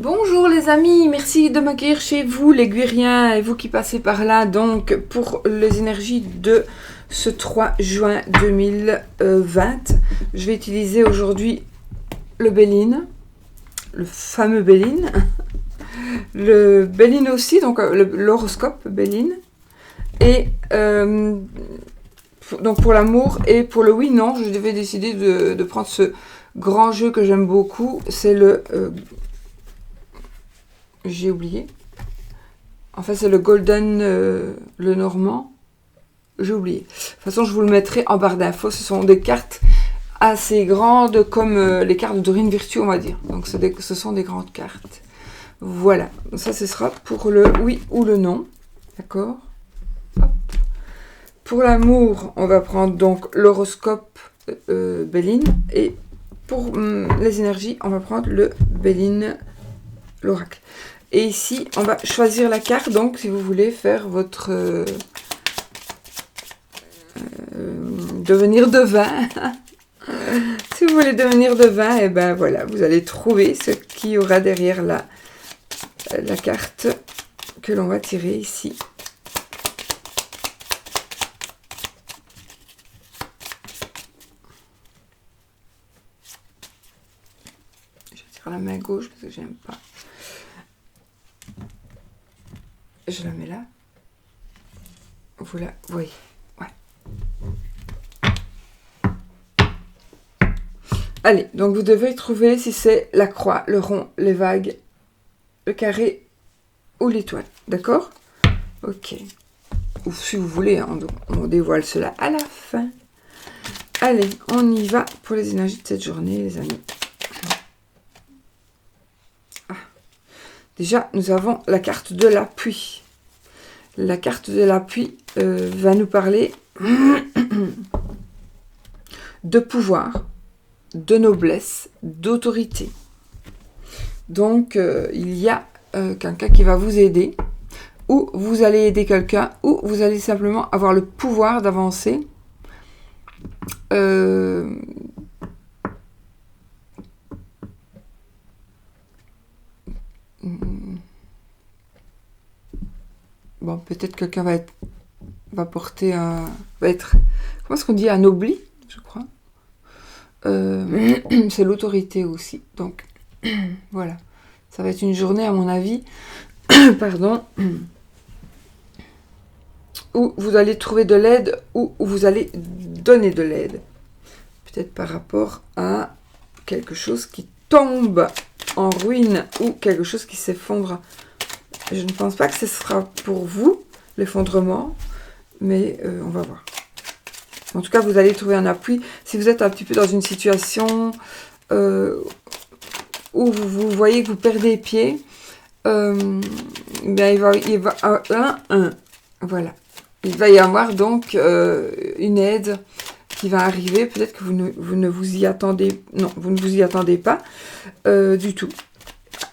Bonjour les amis, merci de m'accueillir chez vous les Guériens et vous qui passez par là donc pour les énergies de ce 3 juin 2020. Je vais utiliser aujourd'hui le Béline, le fameux Béline, le Béline aussi, donc l'horoscope Béline et donc pour l'amour et pour le oui non, je devais décider de prendre ce grand jeu que j'aime beaucoup, c'est le j'ai oublié. En fait, c'est le Golden, le Normand. J'ai oublié. De toute façon, je vous le mettrai en barre d'infos. Ce sont des cartes assez grandes, comme les cartes de Dorine Virtue, on va dire. Donc, ce sont des grandes cartes. Voilà. Ça, ce sera pour le oui ou le non. D'accord. Pour l'amour, on va prendre donc l'horoscope Béline. Et pour les énergies, on va prendre le Béline, l'oracle. Et ici, on va choisir la carte. Donc, si vous voulez faire votre devenir devin, si vous voulez devenir devin, et ben voilà, vous allez trouver ce qu'il y aura derrière la carte que l'on va tirer ici. Je tire la main gauche parce que j'aime pas. Je la mets là. Vous la voyez. Ouais. Allez, donc vous devez trouver si c'est la croix, le rond, les vagues, le carré ou l'étoile. D'accord? Ok. Ou si vous voulez, hein, on dévoile cela à la fin. Allez, on y va pour les énergies de cette journée, les amis. Déjà, nous avons la carte de l'appui. La carte de l'appui va nous parler de pouvoir, de noblesse, d'autorité. Donc, il y a quelqu'un qui va vous aider, ou vous allez aider quelqu'un, ou vous allez simplement avoir le pouvoir d'avancer. Bon, peut-être quelqu'un va porter un... va être... Comment est-ce qu'on dit? Un obli, je crois. C'est l'autorité aussi. Donc, voilà. Ça va être une journée, à mon avis, pardon, où vous allez trouver de l'aide, ou où vous allez donner de l'aide. Peut-être par rapport à quelque chose qui tombe en ruine, ou quelque chose qui s'effondre. Je ne pense pas que ce sera pour vous, l'effondrement, mais on va voir. En tout cas, vous allez trouver un appui. Si vous êtes un petit peu dans une situation où vous voyez que vous perdez pied, bien voilà. Il va y avoir donc une aide qui va arriver. Peut-être que vous ne vous y attendez, non, vous ne vous y attendez pas du tout.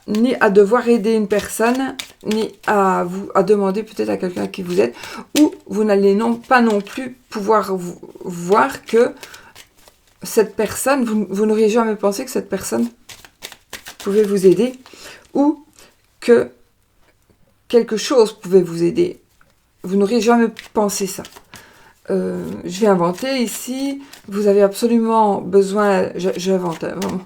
Ni à devoir aider une personne, ni à demander peut-être à quelqu'un qui vous aide, ou vous n'allez pas non plus pouvoir voir que cette personne, vous n'auriez jamais pensé que cette personne pouvait vous aider, ou que quelque chose pouvait vous aider. Vous n'auriez jamais pensé ça. Je vais inventer ici, vous avez absolument besoin, j'invente vraiment,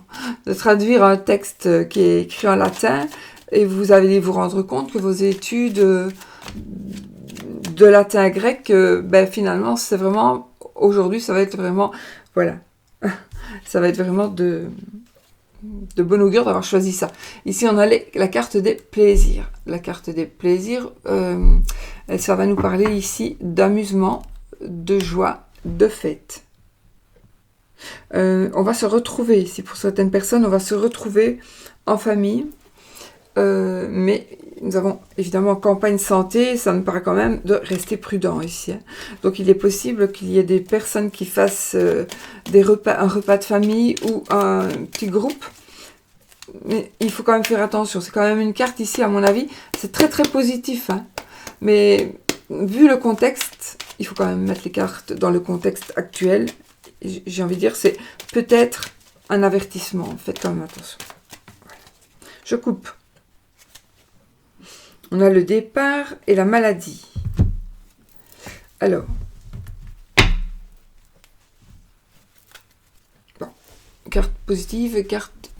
de traduire un texte qui est écrit en latin, et vous allez vous rendre compte que vos études de latin grec, ben finalement, c'est vraiment, aujourd'hui, ça va être vraiment, voilà, ça va être vraiment de bon augure d'avoir choisi ça. Ici, on a la carte des plaisirs. La carte des plaisirs, ça va nous parler ici d'amusement, de joie, de fête. On va se retrouver ici, pour certaines personnes, on va se retrouver en famille, mais nous avons évidemment campagne santé, ça me paraît quand même de rester prudent ici. Hein. Donc il est possible qu'il y ait des personnes qui fassent un repas de famille ou un petit groupe, mais il faut quand même faire attention. C'est quand même une carte ici, à mon avis, c'est très très positif, hein. Mais vu le contexte, il faut quand même mettre les cartes dans le contexte actuel. J'ai envie de dire, c'est peut-être un avertissement. Faites quand même attention. Voilà. Je coupe. On a le départ et la maladie. Alors, bon, carte positive et carte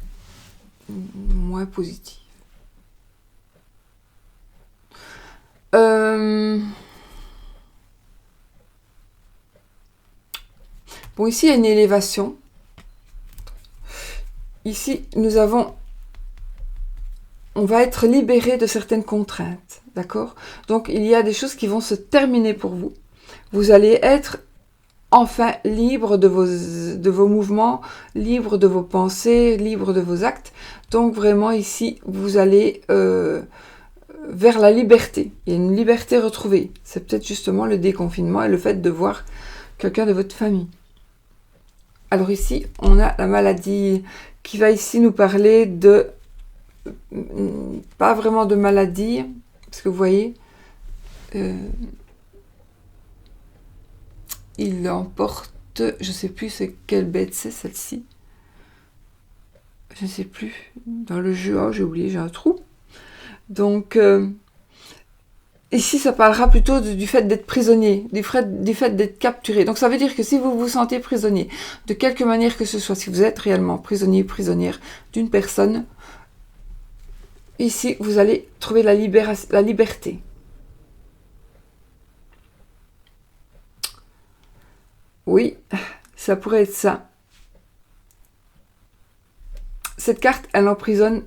moins positive. Bon, ici, il y a une élévation. Ici, nous avons... On va être libéré de certaines contraintes, d'accord? Donc, il y a des choses qui vont se terminer pour vous. Vous allez être enfin libre de vos mouvements, libre de vos pensées, libre de vos actes. Donc, vraiment, ici, vous allez vers la liberté. Il y a une liberté retrouvée. C'est peut-être justement le déconfinement et le fait de voir quelqu'un de votre famille. Alors ici, on a la maladie qui va ici nous parler de... pas vraiment de maladie, parce que vous voyez, il emporte, je ne sais plus c'est quelle bête c'est celle-ci, je ne sais plus, dans le jeu, oh, j'ai oublié, j'ai un trou. Donc, ici, ça parlera plutôt du fait d'être prisonnier, du fait d'être capturé. Donc, ça veut dire que si vous vous sentez prisonnier, de quelque manière que ce soit, si vous êtes réellement prisonnier, prisonnière d'une personne, ici, vous allez trouver la liberté. Oui, ça pourrait être ça. Cette carte, elle emprisonne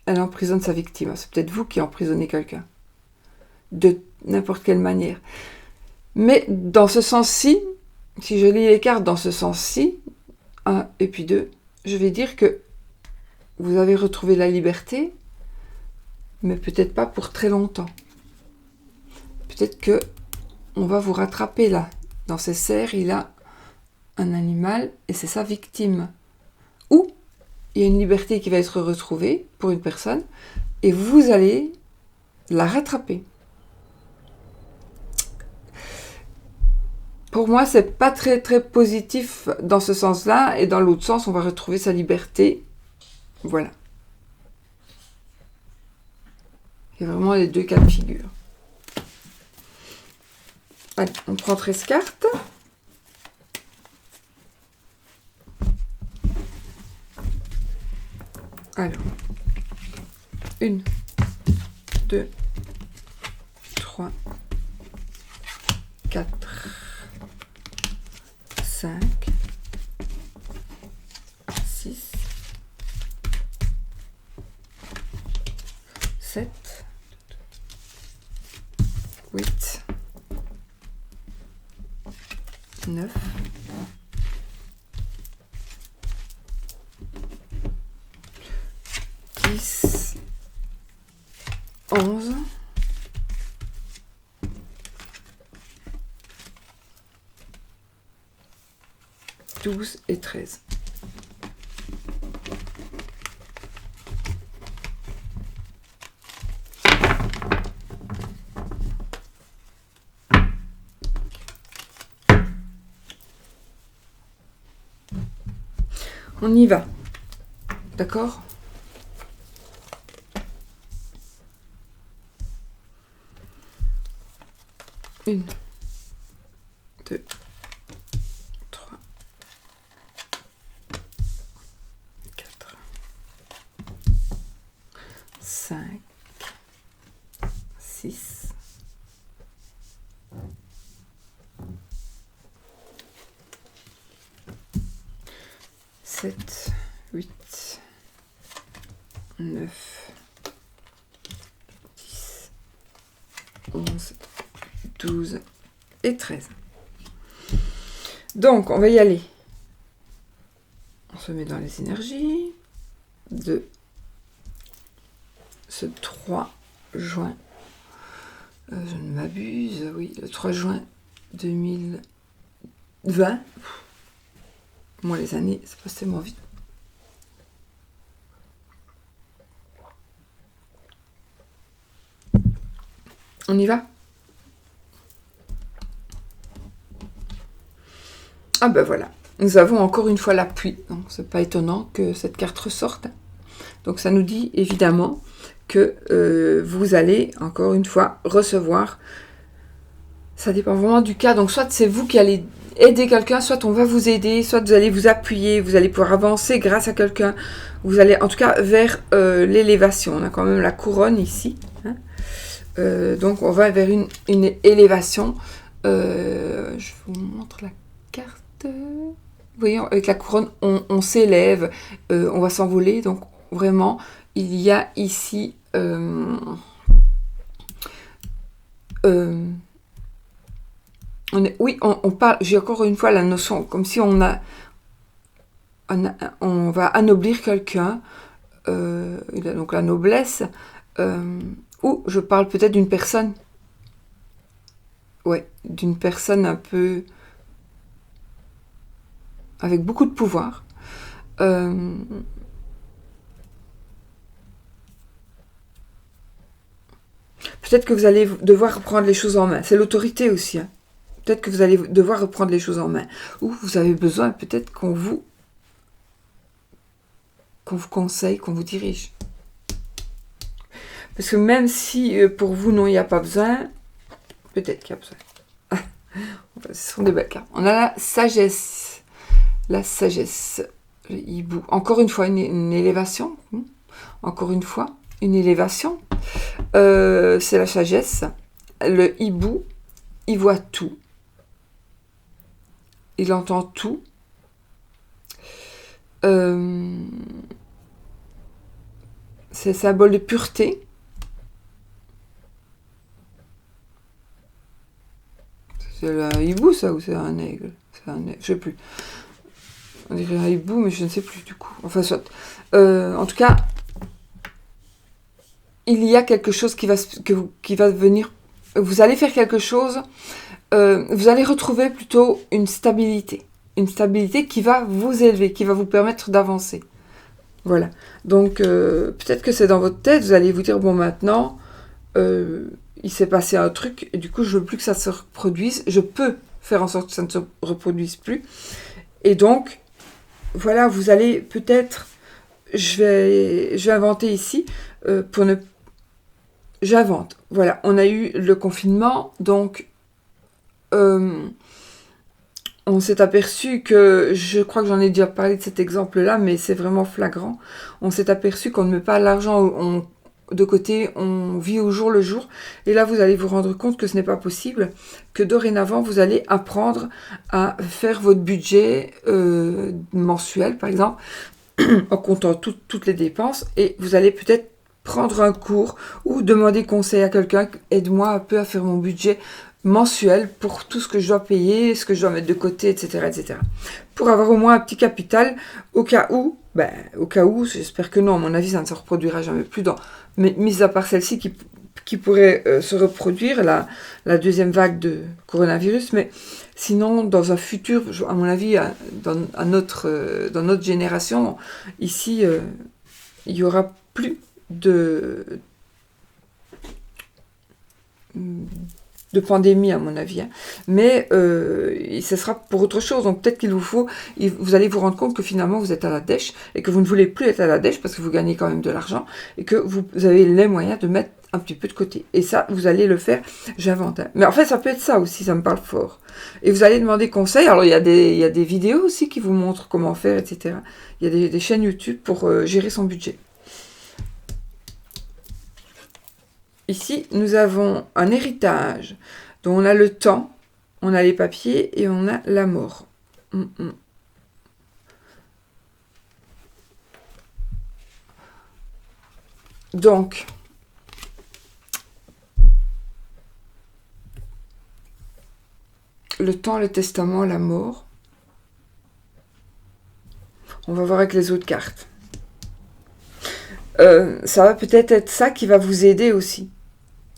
sa victime. C'est peut-être vous qui emprisonnez quelqu'un. De n'importe quelle manière. Mais dans ce sens-ci, si je lis les cartes dans ce sens-ci, 1 et puis 2, je vais dire que vous avez retrouvé la liberté, mais peut-être pas pour très longtemps. Peut-être que on va vous rattraper là. Dans ses serres, il a un animal et c'est sa victime. Ou il y a une liberté qui va être retrouvée pour une personne et vous allez la rattraper. Pour moi, c'est pas très très positif dans ce sens-là, et dans l'autre sens, on va retrouver sa liberté. Voilà. Il y a vraiment les deux cas de figure. Allez, on prend 13 cartes. Alors, 1, 2, 3, 4, 5, 6, 7, 8, 9, 10, 11, 12 et 13. On y va. D'accord ? Une, 2, 3, 4, 5, 6, 7, 8, 9, 10, 11, 12 et 13. Donc, on va y aller. On se met dans les énergies de ce 3 juin. Je ne m'abuse, oui, le 3 juin 2020. Moi, les années, ça passe tellement vite. On y va ? Ah ben voilà, nous avons encore une fois l'appui. Donc c'est pas étonnant que cette carte ressorte. Donc ça nous dit évidemment que vous allez, encore une fois, recevoir. Ça dépend vraiment du cas. Donc, soit c'est vous qui allez aider quelqu'un, soit on va vous aider, soit vous allez vous appuyer, vous allez pouvoir avancer grâce à quelqu'un. Vous allez, en tout cas, vers l'élévation. On a quand même la couronne ici. Hein. Donc, on va vers une élévation. Je vous montre la carte. Vous voyez, avec la couronne, on s'élève, on va s'envoler. Donc, vraiment, il y a ici... on parle, j'ai encore une fois la notion, comme si on va anoblir quelqu'un, donc la noblesse, ou je parle peut-être d'une personne, d'une personne un peu avec beaucoup de pouvoir. Peut-être que vous allez devoir reprendre les choses en main. C'est l'autorité aussi. Hein. Peut-être que vous allez devoir reprendre les choses en main. Ou vous avez besoin peut-être qu'on vous conseille, qu'on vous dirige. Parce que même si pour vous, non, il n'y a pas besoin, peut-être qu'il y a besoin. Ce sont des belles cartes. On a la sagesse. La sagesse. Le hibou. Encore une fois, une élévation. Encore une fois, une élévation. C'est la sagesse. Le hibou, il voit tout. Il entend tout. C'est symbole de pureté. C'est un hibou, ça, ou c'est un aigle? C'est un aigle, je sais plus. On dirait un hibou, mais je ne sais plus du coup. Enfin, soit. En tout cas, il y a quelque chose qui va venir. Vous allez faire quelque chose. Vous allez retrouver plutôt une stabilité. Une stabilité qui va vous élever, qui va vous permettre d'avancer. Voilà. Donc, peut-être que c'est dans votre tête, vous allez vous dire, bon, maintenant, il s'est passé un truc, et du coup, je veux plus que ça se reproduise. Je peux faire en sorte que ça ne se reproduise plus. Et donc, voilà, vous allez peut-être... Je vais inventer ici, pour ne... J'invente. Voilà, on a eu le confinement, donc... on s'est aperçu que, je crois que j'en ai déjà parlé de cet exemple-là, mais c'est vraiment flagrant. On s'est aperçu qu'on ne met pas l'argent de côté, on vit au jour le jour. Et là, vous allez vous rendre compte que ce n'est pas possible, que dorénavant, vous allez apprendre à faire votre budget mensuel, par exemple, en comptant toutes les dépenses. Et vous allez peut-être prendre un cours ou demander conseil à quelqu'un, aide-moi un peu à faire mon budget mensuel pour tout ce que je dois payer, ce que je dois mettre de côté, etc., etc. Pour avoir au moins un petit capital au cas où, j'espère que non, à mon avis, ça ne se reproduira jamais plus mais mis à part celle-ci qui pourrait se reproduire, la deuxième vague de coronavirus, mais sinon, dans un futur, à mon avis, dans notre génération, ici, il n'y aura plus de pandémie, à mon avis. Hein. Mais ce sera pour autre chose. Donc peut-être qu'il vous allez vous rendre compte que finalement vous êtes à la dèche et que vous ne voulez plus être à la dèche parce que vous gagnez quand même de l'argent et que vous avez les moyens de mettre un petit peu de côté. Et ça, vous allez le faire, j'invente. Hein. Mais en fait, ça peut être ça aussi, ça me parle fort. Et vous allez demander conseil. Alors, il y a des vidéos aussi qui vous montrent comment faire, etc. Il y a des chaînes YouTube pour gérer son budget. Ici, nous avons un héritage dont on a le temps, on a les papiers et on a la mort. Donc, le temps, le testament, la mort. On va voir avec les autres cartes. Ça va peut-être être ça qui va vous aider aussi.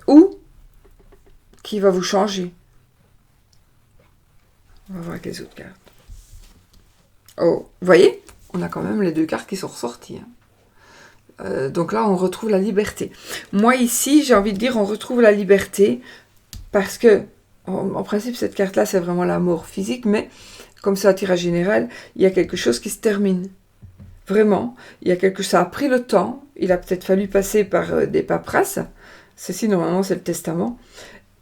Ou qui va vous changer. On va voir avec les autres cartes. Oh, vous voyez, on a quand même les deux cartes qui sont ressorties. Hein. Donc là, on retrouve la liberté. Moi, ici, j'ai envie de dire, on retrouve la liberté parce que, en principe, cette carte-là, c'est vraiment la mort physique, mais comme c'est un tirage général, il y a quelque chose qui se termine. Vraiment, ça a pris le temps. Il a peut-être fallu passer par des paperasses. Ceci, normalement, c'est le testament.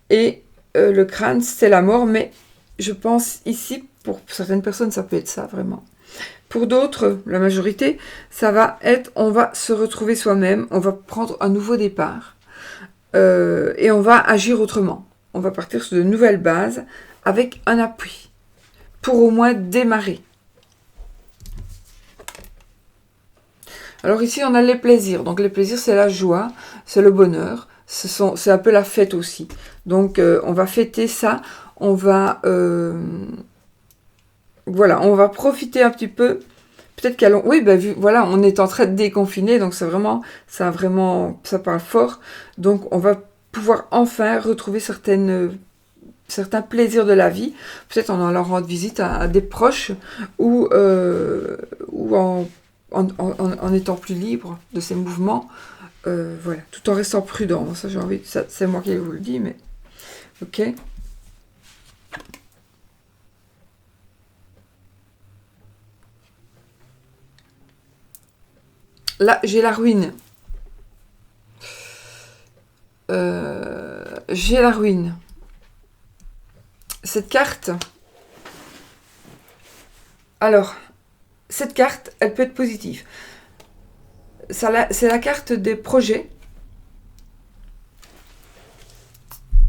Et le crâne, c'est la mort. Mais je pense ici, pour certaines personnes, ça peut être ça, vraiment. Pour d'autres, la majorité, ça va être, on va se retrouver soi-même, on va prendre un nouveau départ et on va agir autrement. On va partir sur de nouvelles bases avec un appui pour au moins démarrer. Alors ici, on a les plaisirs. Donc les plaisirs, c'est la joie, c'est le bonheur, c'est un peu la fête aussi. Donc on va fêter ça, on va... voilà, on va profiter un petit peu. Peut-être qu'allons... Oui, ben voilà, on est en train de déconfiner, donc ça parle fort. Donc on va pouvoir enfin retrouver certains plaisirs de la vie. Peut-être en allant rendre visite à des proches ou en étant plus libre de ses mouvements. Voilà, tout en restant prudent. Ça, c'est moi qui vous le dis, mais ok. Là, j'ai la ruine. J'ai la ruine. Cette carte... Alors, cette carte, elle peut être positive. C'est la carte des projets.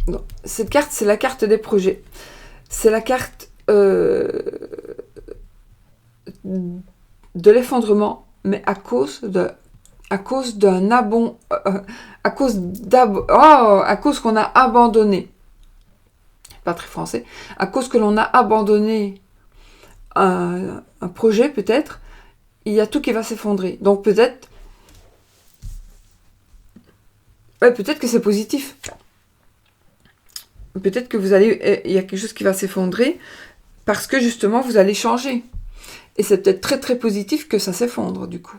Non, cette carte, c'est la carte des projets. C'est la carte de l'effondrement, mais à cause d'un à cause qu'on a abandonné, pas très français, à cause que l'on a abandonné un projet, peut-être, il y a tout qui va s'effondrer. Donc peut-être que c'est positif. Peut-être que il y a quelque chose qui va s'effondrer parce que justement vous allez changer. Et c'est peut-être très très positif que ça s'effondre du coup.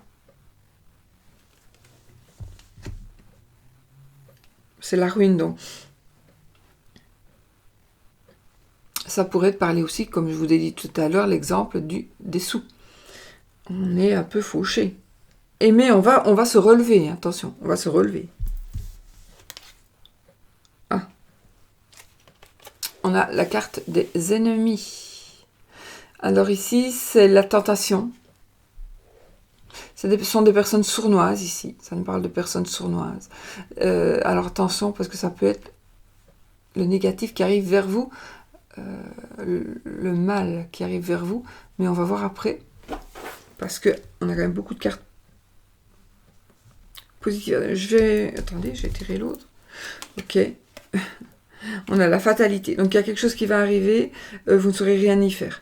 C'est la ruine donc. Ça pourrait parler aussi, comme je vous ai dit tout à l'heure, l'exemple des sous. On est un peu fauché. Mais on va se relever, attention, on va se relever. Ah. On a la carte des ennemis. Alors ici, c'est la tentation. Ce sont des personnes sournoises ici. Ça nous parle de personnes sournoises. Alors attention, parce que ça peut être le négatif qui arrive vers vous, le mal qui arrive vers vous. Mais on va voir après. Parce qu'on a quand même beaucoup de cartes positives. Attendez, je vais tirer l'autre. Ok. On a la fatalité. Donc il y a quelque chose qui va arriver. Vous ne saurez rien y faire.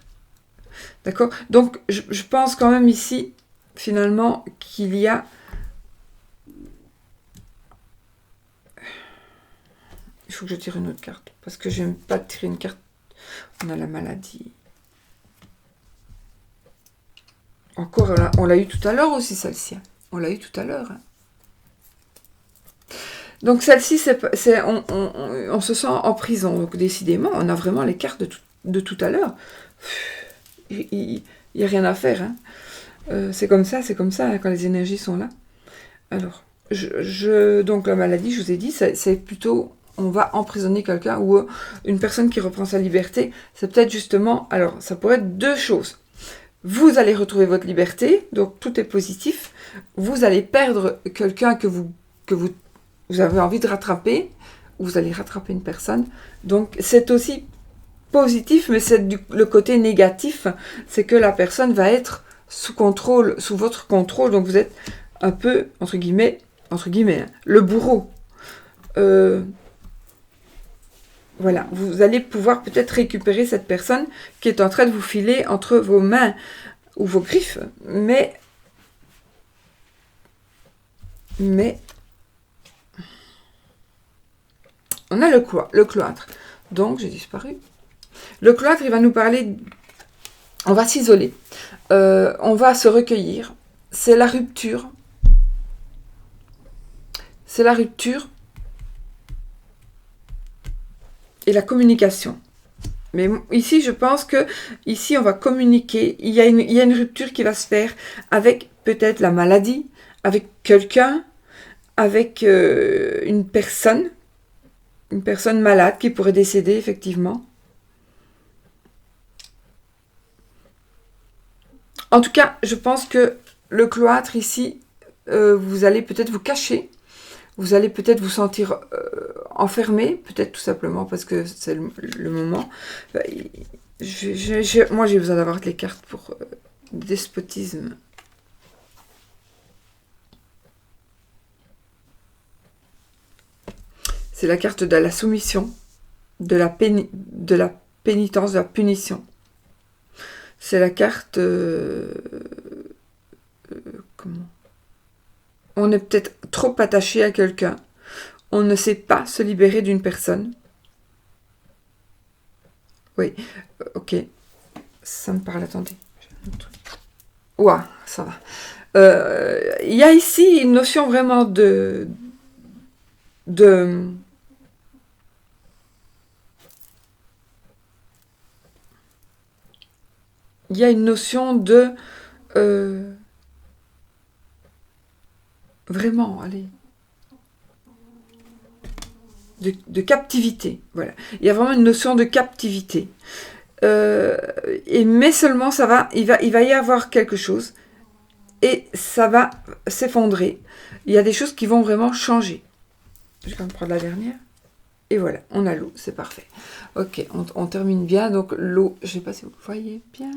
D'accord? Donc je pense quand même ici, finalement, qu'il y a... Il faut que je tire une autre carte. Parce que je n'aime pas tirer une carte. On a la maladie. Encore, on l'a eu tout à l'heure aussi, celle-ci. On l'a eu tout à l'heure. Donc celle-ci, on se sent en prison. Donc décidément, on a vraiment les cartes de tout à l'heure. Il n'y a rien à faire. Hein. C'est comme ça hein, quand les énergies sont là. Alors, donc la maladie, je vous ai dit, c'est plutôt... On va emprisonner quelqu'un ou une personne qui reprend sa liberté. C'est peut-être justement... Alors, ça pourrait être deux choses. Vous allez retrouver votre liberté, donc tout est positif. Vous allez perdre quelqu'un que vous avez envie de rattraper, ou vous allez rattraper une personne. Donc c'est aussi positif, mais c'est le côté négatif, c'est que la personne va être sous votre contrôle, donc vous êtes un peu, entre guillemets, hein, le bourreau. Voilà, vous allez pouvoir peut-être récupérer cette personne qui est en train de vous filer entre vos mains ou vos griffes, mais on a le cloître. Donc, j'ai disparu. Le cloître, il va nous parler... On va s'isoler. On va se recueillir. C'est la rupture. C'est la rupture et la communication. Mais ici, je pense que ici, on va communiquer. Il y a une rupture qui va se faire avec peut-être la maladie, avec quelqu'un, avec une personne malade qui pourrait décéder, effectivement. En tout cas, je pense que le cloître ici, vous allez peut-être vous cacher, vous allez peut-être vous sentir enfermé, peut-être tout simplement parce que c'est le moment. Moi, j'ai besoin d'avoir les cartes pour despotisme. C'est la carte de la soumission, de la pénitence, de la punition. C'est la carte... comment? On est peut-être trop attaché à quelqu'un. On ne sait pas se libérer d'une personne. Oui, ok. Ça me parle, attendez. Ouah, ça va. Il y a ici une notion vraiment de... Il y a une notion de... vraiment, allez... De captivité, voilà. Il y a vraiment une notion de captivité. Mais seulement, il va y avoir quelque chose et ça va s'effondrer. Il y a des choses qui vont vraiment changer. Je vais me prendre la dernière. Et voilà, on a l'eau, c'est parfait. Ok, on termine bien. Donc l'eau, je ne sais pas si vous voyez bien.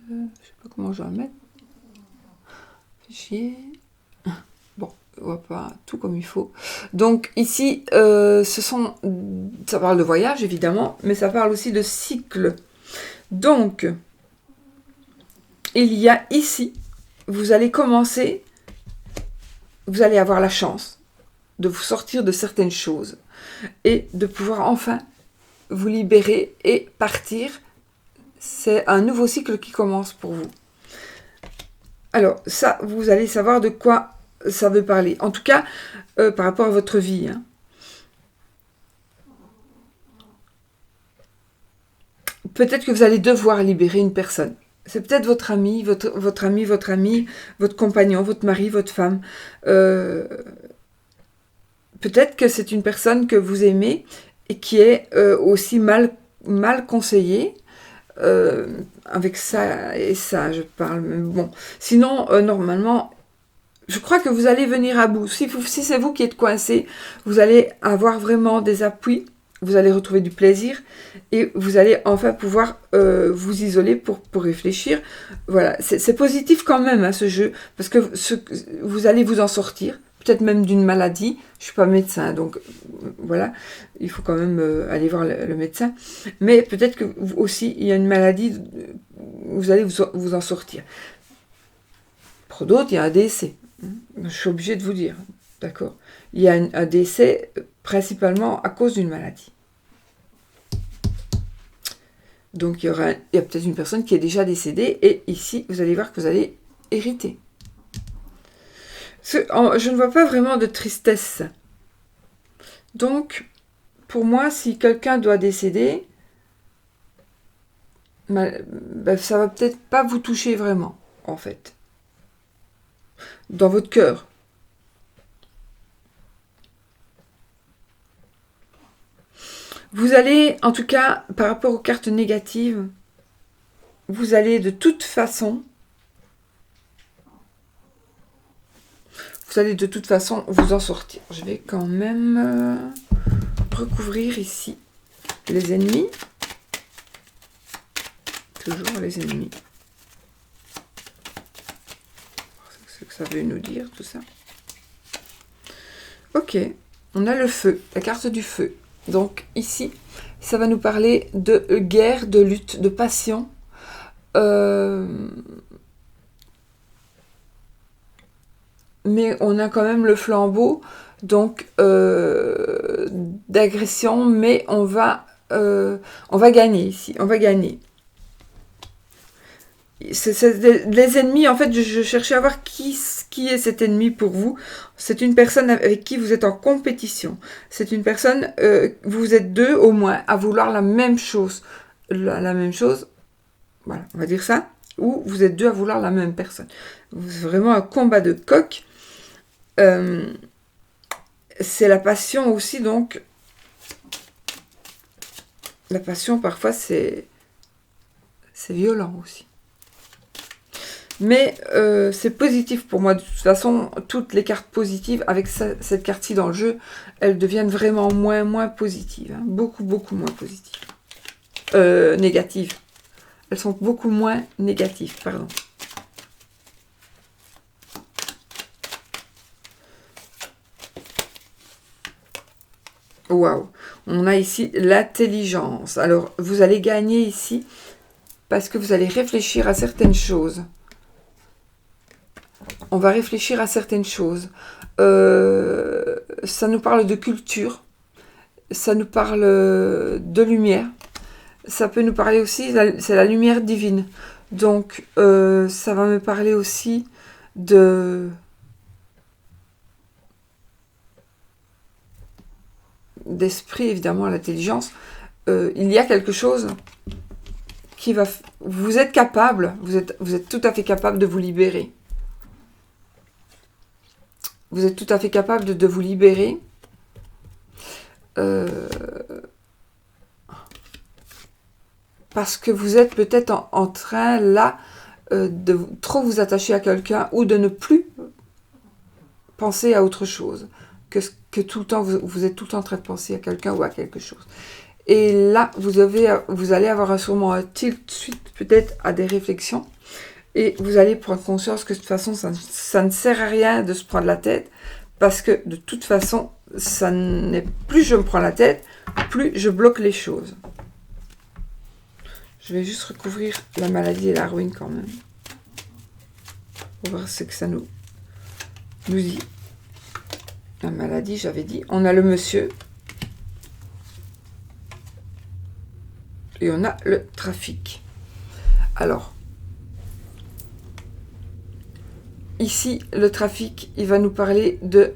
Je ne sais pas comment je vais la mettre. Chier. Bon, on va pas tout comme il faut. Donc ici, ça parle de voyage évidemment, mais ça parle aussi de cycle. Donc, il y a ici, vous allez commencer, vous allez avoir la chance de vous sortir de certaines choses et de pouvoir enfin vous libérer et partir. C'est un nouveau cycle qui commence pour vous. Alors, ça, vous allez savoir de quoi ça veut parler. En tout cas, par rapport à votre vie. Hein. Peut-être que vous allez devoir libérer une personne. C'est peut-être votre ami, votre ami, votre compagnon, votre mari, votre femme. Peut-être que c'est une personne que vous aimez et qui est aussi mal conseillée. Avec ça et ça, je parle. Bon, sinon, normalement, je crois que vous allez venir à bout. Si c'est vous qui êtes coincé, vous allez avoir vraiment des appuis, vous allez retrouver du plaisir et vous allez enfin pouvoir vous isoler pour réfléchir. Voilà, c'est positif quand même, hein, ce jeu, parce que vous allez vous en sortir, peut-être même d'une maladie. Je ne suis pas médecin, donc voilà, il faut quand même aller voir le médecin. Mais peut-être que aussi, il y a une maladie, vous allez vous en sortir. Pour d'autres, il y a un décès. Je suis obligée de vous dire, d'accord. Il y a un décès principalement à cause d'une maladie. Donc il y a peut-être une personne qui est déjà décédée et ici, vous allez voir que vous allez hériter. Je ne vois pas vraiment de tristesse. Donc, pour moi, si quelqu'un doit décéder, ça va peut-être pas vous toucher vraiment, en fait. Dans votre cœur. Vous allez, en tout cas, par rapport aux cartes négatives, vous allez de toute façon vous en sortir. Je vais quand même recouvrir ici les ennemis. Toujours les ennemis. C'est ce que ça veut nous dire, tout ça. Ok, on a le feu, la carte du feu. Donc ici, ça va nous parler de guerre, de lutte, de passion. Mais on a quand même le flambeau, donc d'agression, mais on va gagner ici, on va gagner. Les ennemis, en fait, je cherchais à voir qui est cet ennemi pour vous. C'est une personne avec qui vous êtes en compétition. C'est une personne, vous êtes deux au moins à vouloir la même chose. La même chose, voilà, on va dire ça. Ou vous êtes deux à vouloir la même personne. C'est vraiment un combat de coq. C'est la passion aussi, donc. La passion, parfois, c'est violent aussi. Mais c'est positif pour moi. De toute façon, toutes les cartes positives, avec cette carte-ci dans le jeu, elles deviennent vraiment moins positives. Hein. Beaucoup moins positives. Négatives. Elles sont beaucoup moins négatives, pardon. Waouh. On a ici l'intelligence. Alors, vous allez gagner ici parce que vous allez réfléchir à certaines choses. On va réfléchir à certaines choses. Ça nous parle de culture. Ça nous parle de lumière. Ça peut nous parler aussi, c'est la lumière divine. Donc, ça va me parler aussi d'esprit, évidemment, l'intelligence. Il y a quelque chose qui va... Vous êtes capable, vous êtes tout à fait capable de vous libérer. Vous êtes tout à fait capable de vous libérer. Parce que vous êtes peut-être en train, là, de trop vous attacher à quelqu'un ou de ne plus penser à autre chose. Que tout le temps, vous êtes tout le temps en train de penser à quelqu'un ou à quelque chose. Et là, vous allez avoir sûrement un tilt suite peut-être à des réflexions. Et vous allez prendre conscience que de toute façon, ça ne sert à rien de se prendre la tête. Parce que de toute façon, ça n'est plus je me prends la tête, plus je bloque les choses. Je vais juste recouvrir la maladie et la ruine quand même. Pour voir ce que ça nous dit. La maladie, j'avais dit. On a le monsieur. Et on a le trafic. Alors. Ici, le trafic, il va nous parler de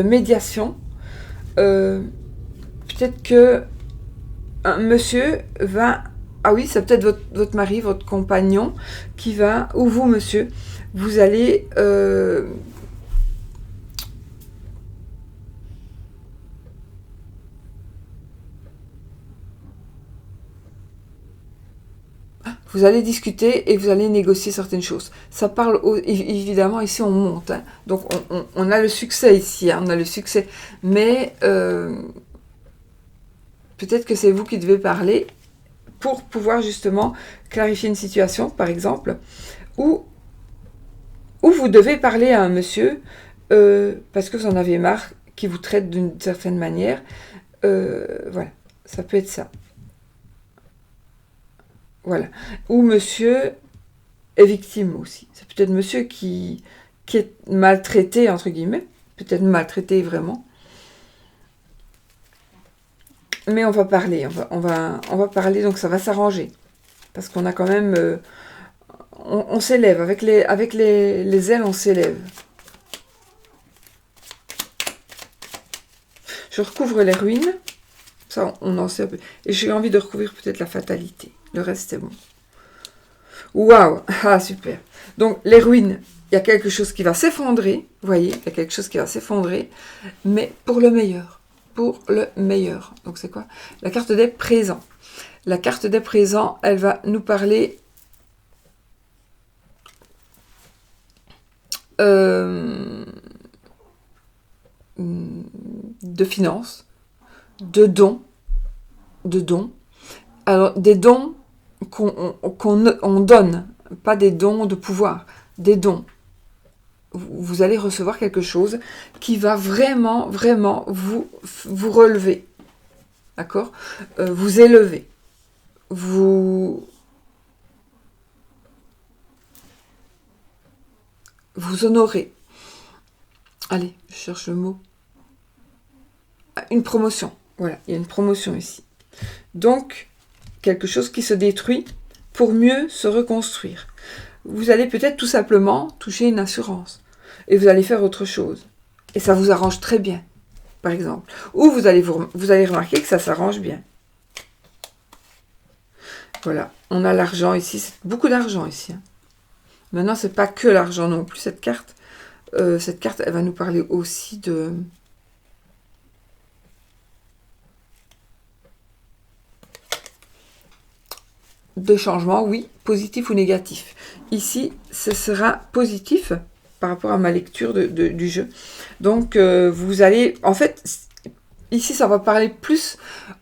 médiation. Peut-être que un monsieur va... Ah oui, c'est peut-être votre mari, votre compagnon qui va... Ou vous, monsieur, vous allez... Vous allez discuter et vous allez négocier certaines choses. Ça parle, évidemment, ici on monte. Hein. Donc on a le succès ici, hein, on a le succès. Mais peut-être que c'est vous qui devez parler pour pouvoir justement clarifier une situation, par exemple. Ou vous devez parler à un monsieur parce que vous en avez marre, qui vous traite d'une certaine manière. Voilà, ça peut être ça. Voilà. Ou monsieur est victime aussi. C'est peut-être monsieur qui est maltraité, entre guillemets. Peut-être maltraité vraiment. Mais on va parler. On va parler, donc ça va s'arranger. Parce qu'on a quand même... on s'élève. Avec les ailes, on s'élève. Je recouvre les ruines. Ça, on en sait un peu. Et j'ai envie de recouvrir peut-être la fatalité. Le reste, c'est bon. Waouh! Ah, super. Donc, les ruines, il y a quelque chose qui va s'effondrer. Vous voyez, il y a quelque chose qui va s'effondrer. Mais pour le meilleur. Pour le meilleur. Donc, c'est quoi? La carte des présents. La carte des présents, elle va nous parler... de finances, de dons. Alors, des dons qu'on donne, pas des dons de pouvoir, des dons. Vous allez recevoir quelque chose qui va vraiment vous relever, d'accord, vous élever, vous honorer. Allez, je cherche le mot. Une promotion. Voilà, il y a une promotion ici. Donc, quelque chose qui se détruit pour mieux se reconstruire. Vous allez peut-être tout simplement toucher une assurance. Et vous allez faire autre chose. Et ça vous arrange très bien, par exemple. Ou vous allez remarquer que ça s'arrange bien. Voilà, on a l'argent ici, c'est beaucoup d'argent ici. Hein. Maintenant, c'est pas que l'argent non plus, cette carte. Cette carte, elle va nous parler aussi de changement, oui, positif ou négatif. Ici, ce sera positif par rapport à ma lecture du jeu. Donc, vous allez... En fait, ici, ça va parler plus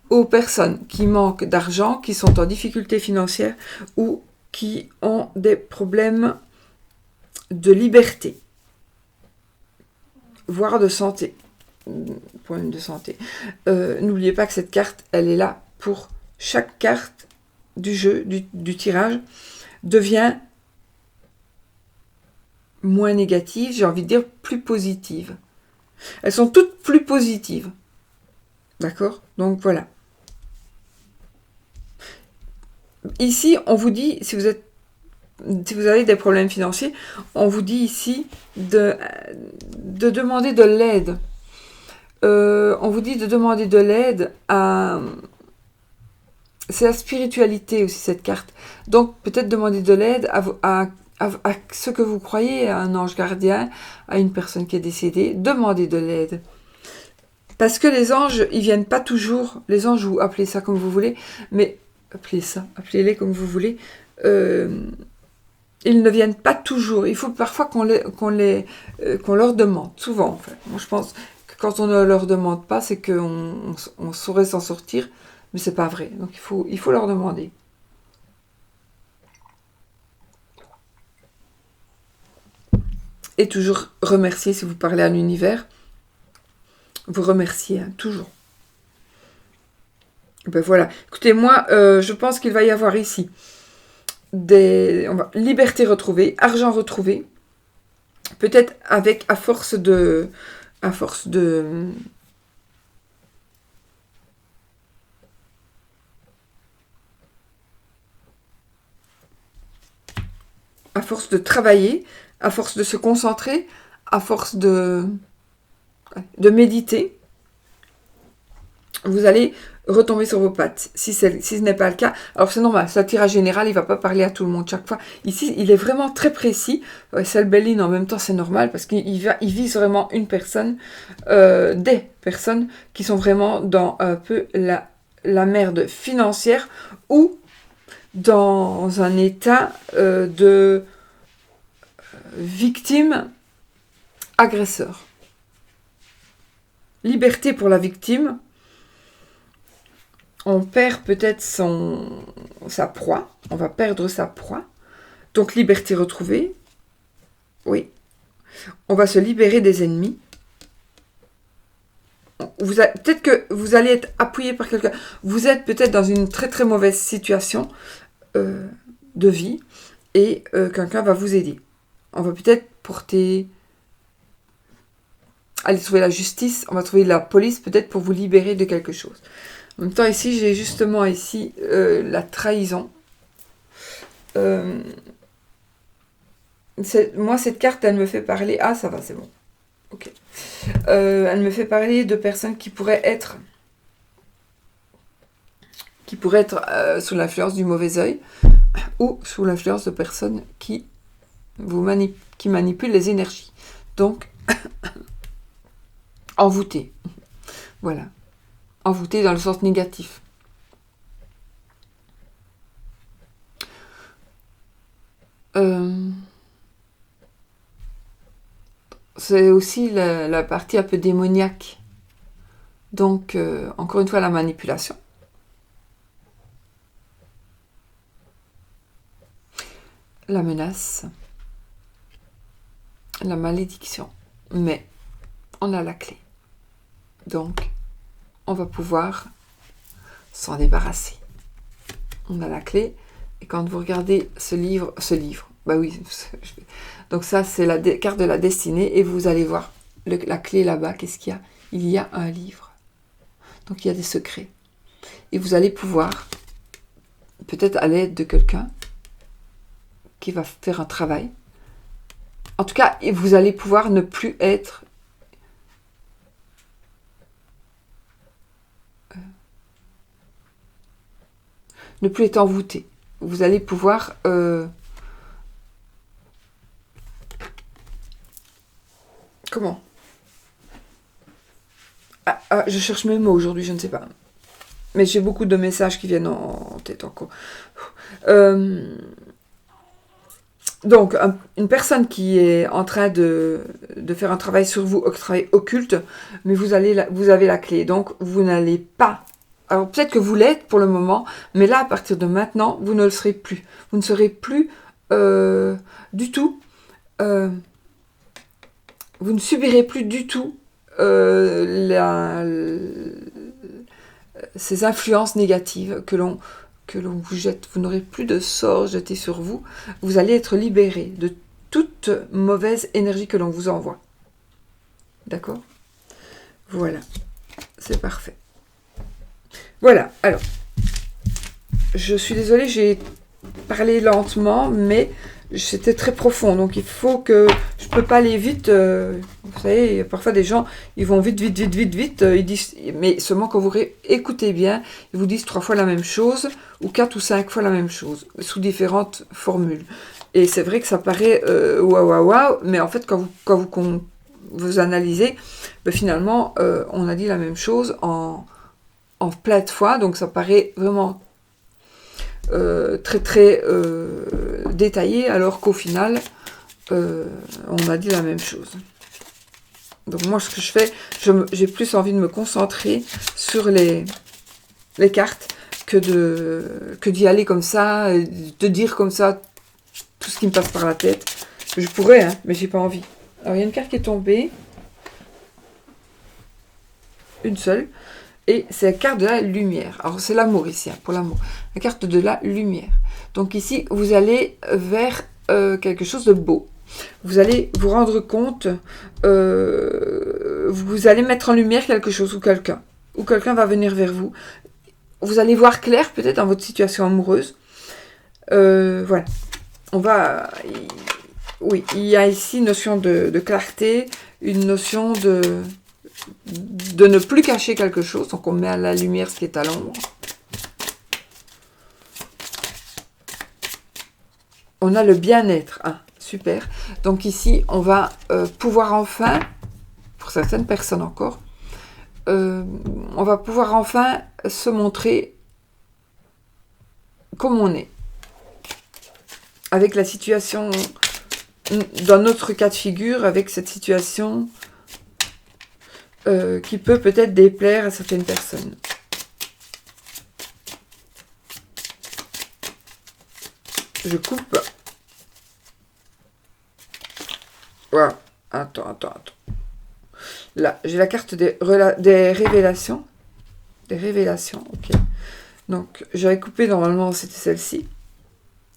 aux personnes qui manquent d'argent, qui sont en difficulté financière ou qui ont des problèmes de liberté, voire de santé. Problème de santé. N'oubliez pas que cette carte, elle est là pour chaque carte du jeu, du tirage, devient moins négative, j'ai envie de dire plus positive. Elles sont toutes plus positives. D'accord? Donc voilà. Ici, on vous dit, si vous avez des problèmes financiers, on vous dit ici de demander de l'aide. On vous dit de demander de l'aide à... C'est la spiritualité aussi, cette carte. Donc, peut-être demander de l'aide à ce que vous croyez, à un ange gardien, à une personne qui est décédée. Demandez de l'aide. Parce que les anges, ils viennent pas toujours... Les anges, vous appelez ça comme vous voulez, mais... Appelez-les comme vous voulez. Ils ne viennent pas toujours. Il faut parfois qu'on leur demande. Souvent, en fait. Moi, je pense que quand on ne leur demande pas, c'est qu'on saurait s'en sortir. Mais c'est pas vrai. Donc, il faut leur demander. Et toujours remercier si vous parlez à l'univers. Vous remerciez, hein, toujours. Ben voilà. Écoutez, moi, je pense qu'il va y avoir ici liberté retrouvée, argent retrouvé. Peut-être avec, à force de travailler, à force de se concentrer, à force de méditer, vous allez retomber sur vos pattes. Si ce n'est pas le cas, alors c'est normal, c'est un tirage général, il ne va pas parler à tout le monde chaque fois. Ici, il est vraiment très précis. C'est le Béline, en même temps, c'est normal, parce qu'il vise vraiment une personne, des personnes qui sont vraiment dans un peu la merde financière ou dans un état de victime agresseur. Liberté pour la victime. On perd peut-être sa proie. On va perdre sa proie. Donc, liberté retrouvée. Oui. On va se libérer des ennemis. Peut-être que vous allez être appuyé par quelqu'un. Vous êtes peut-être dans une très très mauvaise situation de vie et quelqu'un va vous aider. On va peut-être aller trouver la justice, on va trouver la police peut-être pour vous libérer de quelque chose. En même temps, ici, j'ai justement la trahison. Moi, cette carte, elle me fait parler... Ah, ça va, c'est bon. Ok. Elle me fait parler de personnes qui pourraient être sous l'influence du mauvais œil ou sous l'influence de personnes qui manipulent les énergies. Donc, envoûté. Voilà. Envoûté dans le sens négatif. C'est aussi la partie un peu démoniaque. Donc, encore une fois, la manipulation. La menace. La malédiction. Mais, on a la clé. Donc, on va pouvoir s'en débarrasser. On a la clé. Et quand vous regardez ce livre, bah oui, donc ça c'est la carte de la destinée et vous allez voir la clé là-bas, qu'est-ce qu'il y a? Il y a un livre. Donc il y a des secrets. Et vous allez pouvoir, peut-être à l'aide de quelqu'un qui va faire un travail, en tout cas, vous allez pouvoir ne plus être envoûté. vous allez pouvoir... comment je cherche mes mots aujourd'hui, je ne sais pas. Mais j'ai beaucoup de messages qui viennent en tête encore. Donc, une personne qui est en train de faire un travail sur vous, un travail occulte, mais vous avez la clé. Donc, vous n'allez pas... Alors, peut-être que vous l'êtes pour le moment, mais là, à partir de maintenant, vous ne le serez plus. Vous ne serez plus du tout... vous ne subirez plus du tout ces influences négatives que l'on vous jette. Vous n'aurez plus de sorts jetés sur vous. Vous allez être libéré de toute mauvaise énergie que l'on vous envoie. D'accord? Voilà. C'est parfait. Voilà. Alors, je suis désolée, j'ai parlé lentement, mais c'était très profond. Donc, il faut que... Je peux pas aller vite. Vous savez, parfois des gens, ils vont vite. Ils disent, mais seulement quand vous écoutez bien, ils vous disent 3 fois la même chose, ou 4 ou 5 fois la même chose, sous différentes formules. Et c'est vrai que ça paraît waouh, mais en fait, quand vous analysez, ben finalement, on a dit la même chose en plein de fois, donc ça paraît vraiment très détaillé, alors qu'au final, on a dit la même chose. Donc moi, ce que je fais, j'ai plus envie de me concentrer sur les cartes que d'y aller comme ça, de dire comme ça tout ce qui me passe par la tête. Je pourrais, hein, mais j'ai pas envie. Alors, il y a une carte qui est tombée. Une seule. Et c'est la carte de la lumière. Alors, c'est l'amour ici, hein, pour l'amour. La carte de la lumière. Donc ici, vous allez vers quelque chose de beau. Vous allez vous rendre compte, vous allez mettre en lumière quelque chose ou quelqu'un. Ou quelqu'un va venir vers vous. Vous allez voir clair peut-être dans votre situation amoureuse. Voilà. Oui, il y a ici une notion de clarté, une notion de ne plus cacher quelque chose. Donc on met à la lumière ce qui est à l'ombre. On a le bien-être. Ah, super. Donc ici, on va pouvoir enfin, pour certaines personnes encore, on va pouvoir enfin se montrer comme on est. Avec la situation, dans notre cas de figure, avec cette situation qui peut peut-être déplaire à certaines personnes. Je coupe. Voilà. Attends. Là, j'ai la carte des révélations. Des révélations, ok. Donc, j'avais coupé, normalement, c'était celle-ci.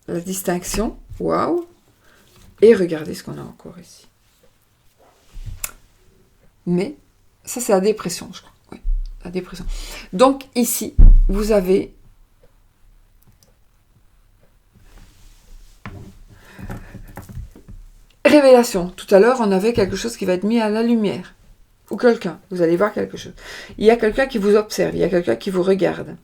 La distinction. Waouh. Et regardez ce qu'on a encore ici. Mais, ça, c'est la dépression, je crois. Oui, la dépression. Donc, ici, vous avez... Révélation. Tout à l'heure, on avait quelque chose qui va être mis à la lumière. Ou quelqu'un. Vous allez voir quelque chose. Il y a quelqu'un qui vous observe. Il y a quelqu'un qui vous regarde.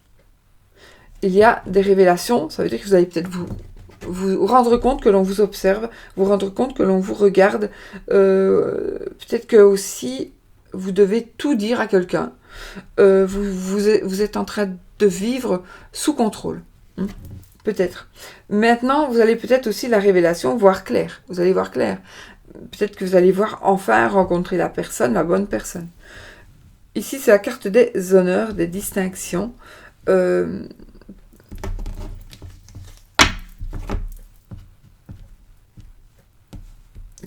Il y a des révélations. Ça veut dire que vous allez peut-être vous rendre compte que l'on vous observe. Vous rendre compte que l'on vous regarde. Peut-être que aussi, vous devez tout dire à quelqu'un. Vous êtes en train de vivre sous contrôle. Peut-être. Maintenant, vous allez peut-être aussi la révélation voir clair. Vous allez voir clair. Peut-être que vous allez voir enfin rencontrer la personne, la bonne personne. Ici, c'est la carte des honneurs, des distinctions.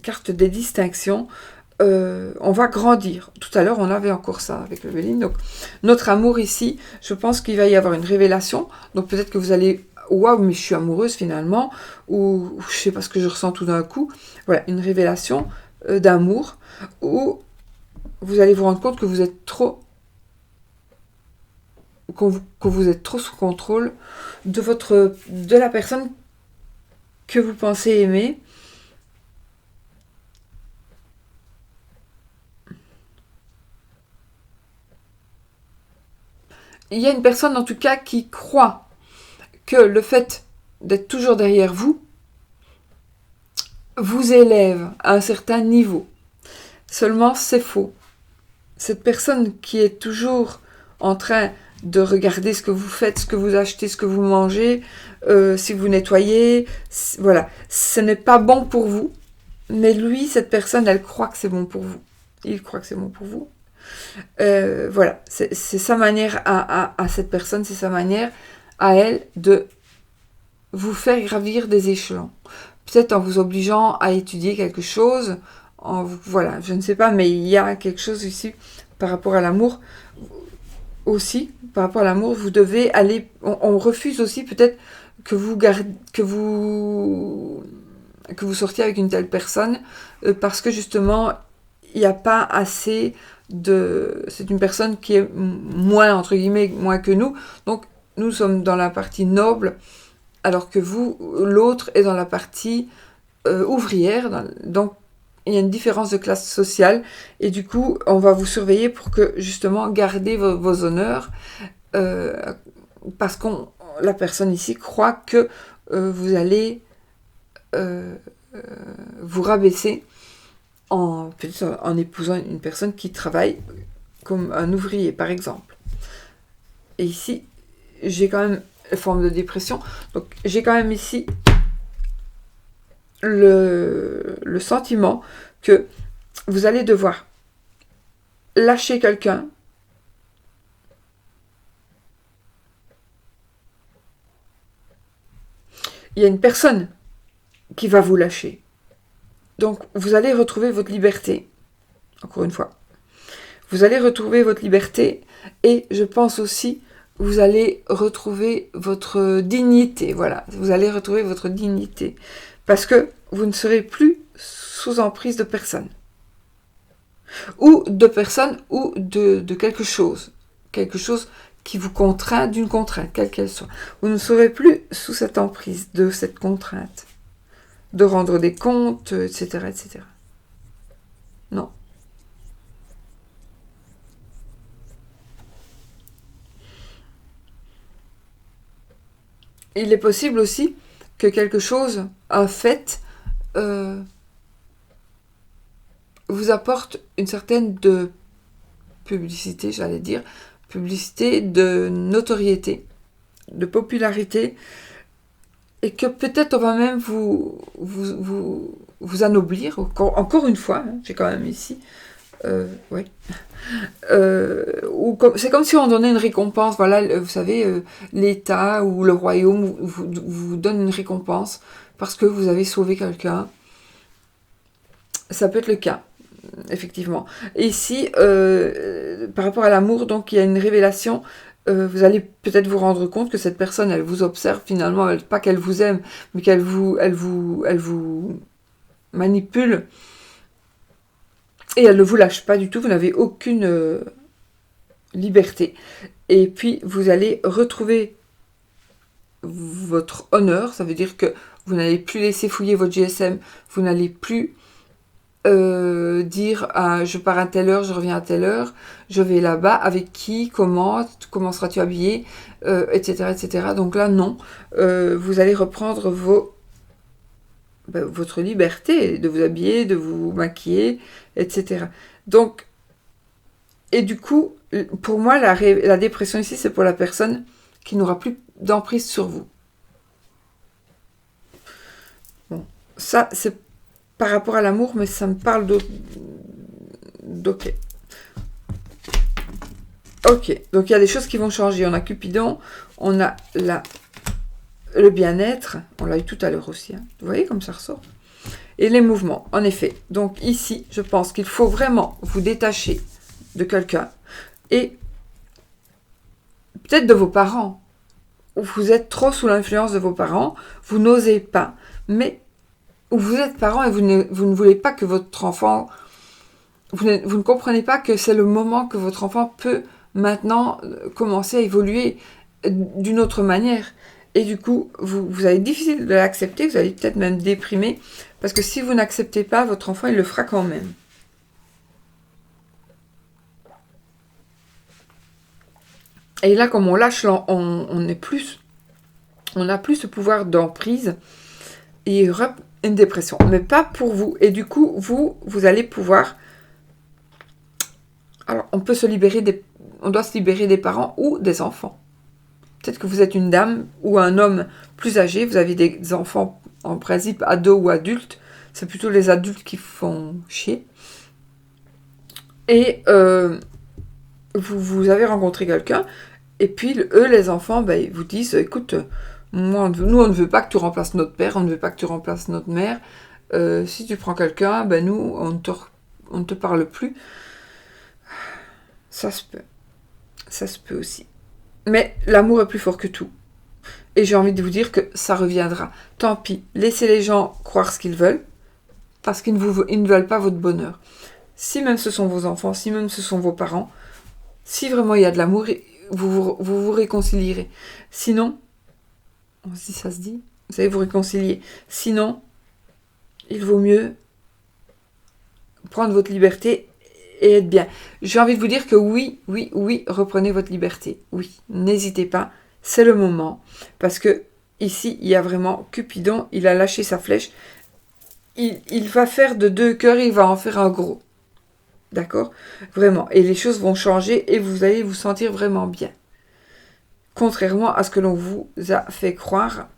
Carte des distinctions. On va grandir. Tout à l'heure, on avait encore ça avec le Béline. Donc, notre amour ici, je pense qu'il va y avoir une révélation. Donc, peut-être que vous allez... Waouh, mais je suis amoureuse finalement, ou je sais pas ce que je ressens tout d'un coup. Voilà, une révélation d'amour, où vous allez vous rendre compte que vous êtes trop, que vous êtes trop sous contrôle de la personne que vous pensez aimer. Il y a une personne en tout cas qui croit que le fait d'être toujours derrière vous, vous élève à un certain niveau. Seulement, c'est faux. Cette personne qui est toujours en train de regarder ce que vous faites, ce que vous achetez, ce que vous mangez, si vous nettoyez, voilà, ce n'est pas bon pour vous. Mais lui, cette personne, elle croit que c'est bon pour vous. Il croit que c'est bon pour vous. Voilà, c'est sa manière à cette personne, c'est sa manière à elle de vous faire gravir des échelons. Peut-être en vous obligeant à étudier quelque chose, voilà, je ne sais pas, mais il y a quelque chose ici par rapport à l'amour aussi. Par rapport à l'amour, vous devez aller. On refuse aussi peut-être que vous sortiez avec une telle personne parce que justement il n'y a pas assez de. C'est une personne qui est moins entre guillemets moins que nous, donc nous sommes dans la partie noble. Alors que vous, l'autre est dans la partie ouvrière, donc il y a une différence de classe sociale, et du coup, on va vous surveiller pour que, justement, garder vos honneurs, parce que la personne ici croit que vous allez vous rabaisser en épousant une personne qui travaille comme un ouvrier, par exemple. Et ici, j'ai quand même forme de dépression. Donc j'ai quand même ici le sentiment que vous allez devoir lâcher quelqu'un. Il y a une personne qui va vous lâcher. Donc vous allez retrouver votre liberté. Encore une fois. Vous allez retrouver votre liberté et je pense aussi vous allez retrouver votre dignité. Voilà, vous allez retrouver votre dignité. Parce que vous ne serez plus sous emprise de personne. Ou de personne ou de quelque chose. Quelque chose qui vous contraint d'une contrainte, quelle qu'elle soit. Vous ne serez plus sous cette emprise de cette contrainte. De rendre des comptes, etc., etc. Non. Il est possible aussi que quelque chose, un fait, vous apporte une certaine de publicité, j'allais dire, publicité, de notoriété, de popularité, et que peut-être on va même vous anoblir, encore une fois, hein, j'ai quand même ici, oui. C'est comme si on donnait une récompense, voilà, vous savez, l'État ou le royaume vous donne une récompense parce que vous avez sauvé quelqu'un. Ça peut être le cas, effectivement. Et ici, par rapport à l'amour, donc il y a une révélation. Vous allez peut-être vous rendre compte que cette personne, elle vous observe finalement, pas qu'elle vous aime, mais qu'elle vous manipule. Et elle ne vous lâche pas du tout, vous n'avez aucune liberté. Et puis, vous allez retrouver votre honneur, ça veut dire que vous n'allez plus laisser fouiller votre GSM, vous n'allez plus dire je pars à telle heure, je reviens à telle heure, je vais là-bas, avec qui, comment seras-tu habillé, etc., etc. Donc là, non. Vous allez reprendre votre liberté de vous habiller, de vous maquiller, etc. Donc, et du coup, pour moi, la dépression ici, c'est pour la personne qui n'aura plus d'emprise sur vous. Bon, ça, c'est par rapport à l'amour, mais ça me parle d'ok. Ok, donc il y a des choses qui vont changer. On a Cupidon, on a le bien-être, on l'a eu tout à l'heure aussi. Hein. Vous voyez comme ça ressort. Et les mouvements, en effet. Donc ici, je pense qu'il faut vraiment vous détacher de quelqu'un et peut-être de vos parents. Vous êtes trop sous l'influence de vos parents, vous n'osez pas, mais vous êtes parent et vous ne voulez pas que votre enfant... Vous ne comprenez pas que c'est le moment que votre enfant peut maintenant commencer à évoluer d'une autre manière. Et du coup, vous allez difficile de l'accepter, vous allez peut-être même déprimer, parce que si vous n'acceptez pas, votre enfant, il le fera quand même. Et là, comme on lâche, on est plus On n'a plus ce pouvoir d'emprise. Et il y aura une dépression. Mais pas pour vous. Et du coup, vous allez pouvoir... Alors, on peut se libérer on doit se libérer des parents ou des enfants. Peut-être que vous êtes une dame ou un homme plus âgé. Vous avez des enfants, en principe, ados ou adultes. C'est plutôt les adultes qui font chier. Et vous avez rencontré quelqu'un. Et puis, eux, les enfants, ben, ils vous disent, écoute, nous, on ne veut pas que tu remplaces notre père, on ne veut pas que tu remplaces notre mère. Si tu prends quelqu'un, ben nous, on ne te parle plus. Ça se peut. Ça se peut aussi. Mais l'amour est plus fort que tout. Et j'ai envie de vous dire que ça reviendra. Tant pis, laissez les gens croire ce qu'ils veulent, parce qu'ils ne veulent pas votre bonheur. Si même ce sont vos enfants, si même ce sont vos parents, si vraiment il y a de l'amour, vous réconcilierez. Sinon, si ça se dit, vous allez vous réconcilier. Sinon, il vaut mieux prendre votre liberté et être bien. J'ai envie de vous dire que oui, reprenez votre liberté. Oui, n'hésitez pas, c'est le moment. Parce que ici, il y a vraiment Cupidon, il a lâché sa flèche. Il va faire de 2 cœurs, il va en faire un gros. D'accord? Vraiment. Et les choses vont changer et vous allez vous sentir vraiment bien. Contrairement à ce que l'on vous a fait croire,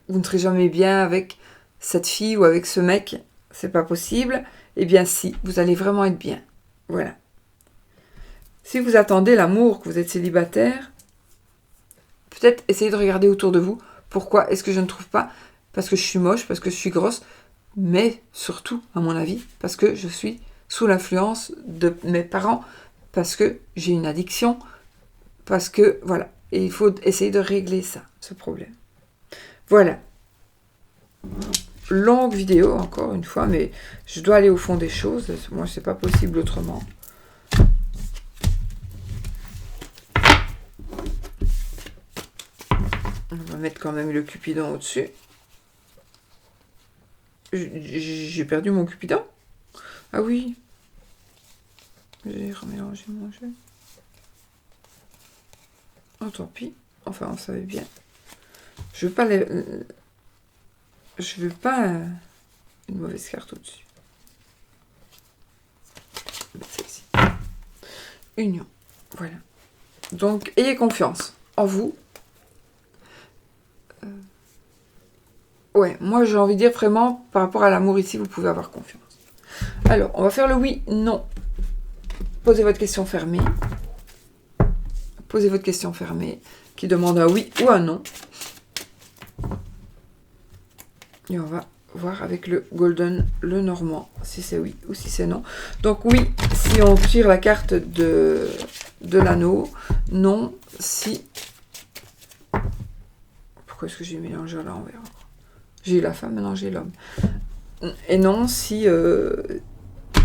vous ne serez jamais bien avec cette fille ou avec ce mec, c'est pas possible. Eh bien si, vous allez vraiment être bien. Voilà. Si vous attendez l'amour, que vous êtes célibataire, peut-être essayez de regarder autour de vous. Pourquoi est-ce que je ne trouve pas? Parce que je suis moche, parce que je suis grosse, mais surtout, à mon avis, parce que je suis sous l'influence de mes parents, parce que j'ai une addiction, parce que, voilà. Et il faut essayer de régler ça, ce problème. Voilà. Longue vidéo, encore une fois, mais je dois aller au fond des choses. Moi, c'est pas possible autrement. On va mettre quand même le Cupidon au-dessus. J'ai perdu mon Cupidon? Ah oui. J'ai remélangé mon jeu. Oh, tant pis. Enfin, on savait bien. Je veux pas Je veux pas une mauvaise carte au-dessus. Celle-ci. Union. Voilà. Donc, ayez confiance en vous. Ouais, moi j'ai envie de dire vraiment, par rapport à l'amour ici, vous pouvez avoir confiance. Alors, on va faire le oui, non. Posez votre question fermée. Posez votre question fermée, qui demande un oui ou un non. Et on va voir avec le Golden, le Normand, si c'est oui ou si c'est non. Donc oui, si on tire la carte de l'anneau. Non, si... Pourquoi est-ce que j'ai mélangé à l'envers? J'ai eu la femme, maintenant j'ai l'homme. Et non, si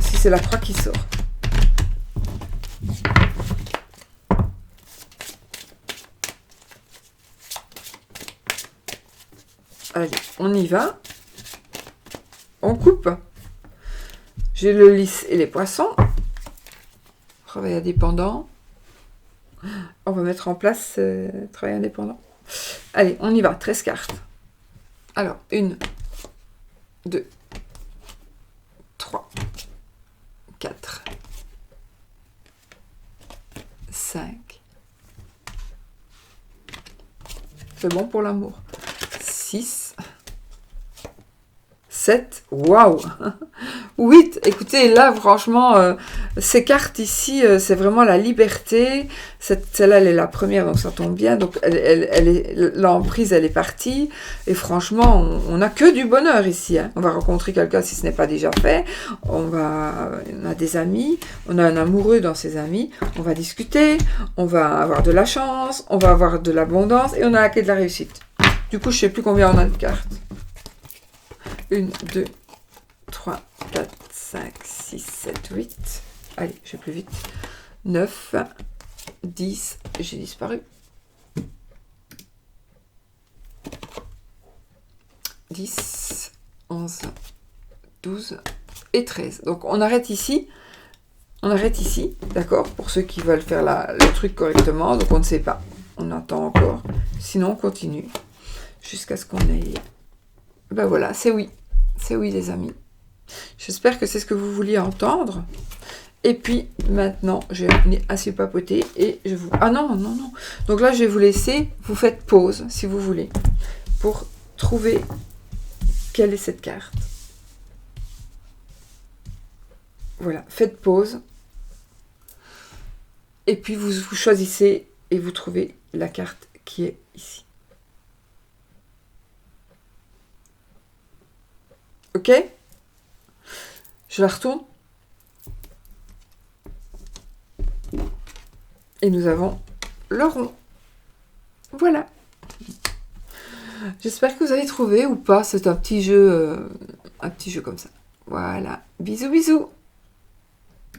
c'est la croix qui sort. Allez, on y va. On coupe. J'ai le lys et les poissons. Travail indépendant. On va mettre en place travail indépendant. Allez, on y va. 13 cartes. Alors, 1, 2, 3, 4, 5. C'est bon pour l'amour. 6, 7, waouh 8, écoutez, là, franchement, ces cartes ici, c'est vraiment la liberté. Celle-là, elle est la première, donc ça tombe bien. Donc, l'emprise, elle est partie. Et franchement, on n'a que du bonheur ici. Hein. On va rencontrer quelqu'un si ce n'est pas déjà fait. On a des amis. On a un amoureux dans ses amis. On va discuter. On va avoir de la chance. On va avoir de l'abondance. Et on a la clé de la réussite. Du coup, je ne sais plus combien on a de cartes. 1, 2, 3, 4, 5, 6, 7, 8. Allez, je vais plus vite. 9, 10, j'ai disparu. 10, 11, 12 et 13. Donc, on arrête ici. On arrête ici, d'accord? Pour ceux qui veulent faire le truc correctement. Donc, on ne sait pas. On attend encore. Sinon, on continue. jusqu'à ce qu'on ait... Ben voilà, c'est oui. C'est oui, les amis. J'espère que c'est ce que vous vouliez entendre. Et puis, maintenant, j'ai assez papoté et je vous... Ah non, non, non. Donc là, je vais vous laisser. Vous faites pause, si vous voulez, pour trouver quelle est cette carte. Voilà, faites pause. Et puis, vous choisissez et vous trouvez la carte qui est ici. Ok? Je la retourne. Et nous avons le rond. Voilà. J'espère que vous avez trouvé ou pas. C'est un petit jeu comme ça. Voilà. Bisous, bisous.